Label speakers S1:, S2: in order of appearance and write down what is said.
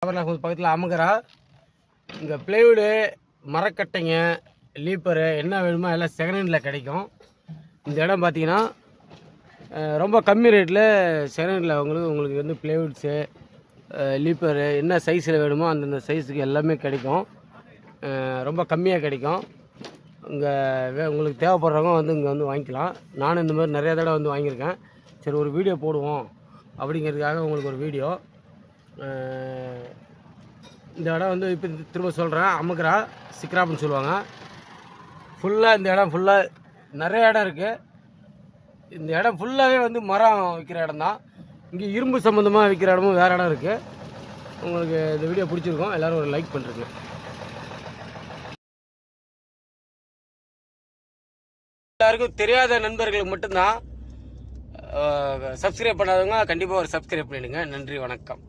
S1: பக்கத்தில் அமுகரா. இங்கே பிளைவுடு, மரக்கட்டைங்க, லீப்பரு என்ன வேணுமோ எல்லாம் செகண்ட் ஹேண்டில் கிடைக்கும். இந்த இடம் பார்த்தீங்கன்னா ரொம்ப கம்மி ரேட்டில் செகண்ட் ஹேண்டில் உங்களுக்கு வந்து பிளைவுட்ஸு, லீப்பரு என்ன சைஸில் வேணுமோ அந்தந்த சைஸுக்கு எல்லாமே கிடைக்கும். ரொம்ப கம்மியாக கிடைக்கும். இங்கே உங்களுக்கு தேவைப்படுறவங்க வந்து இங்கே வந்து வாங்கிக்கலாம். நானும் இந்த மாதிரி நிறையா தடவை வந்து வாங்கியிருக்கேன். சரி ஒரு வீடியோ போடுவோம் அப்படிங்கிறதுக்காக உங்களுக்கு ஒரு வீடியோ. இந்த இடம் வந்து இப்போ திரும்ப சொல்கிறேன், அமுகரா சிக்ராப்னு சொல்லுவாங்க. ஃபுல்லாக இந்த இடம் ஃபுல்லாக நிறைய இடம் இருக்குது. இந்த இடம் ஃபுல்லாகவே வந்து மரம் விற்கிற இடம் தான். இங்கே இரும்பு சம்மந்தமாக விற்கிற இடமும் வேறு இடம் இருக்குது. உங்களுக்கு இந்த வீடியோ பிடிச்சிருக்கோம், எல்லோரும் ஒரு லைக் பண்ணுறேங்க. எல்லாருக்கும் தெரியாத நண்பர்களுக்கு மட்டும்தான். சப்ஸ்கிரைப் பண்ணாதவங்க கண்டிப்பாக ஒரு சப்ஸ்கிரைப் பண்ணிடுங்க. நன்றி, வணக்கம்.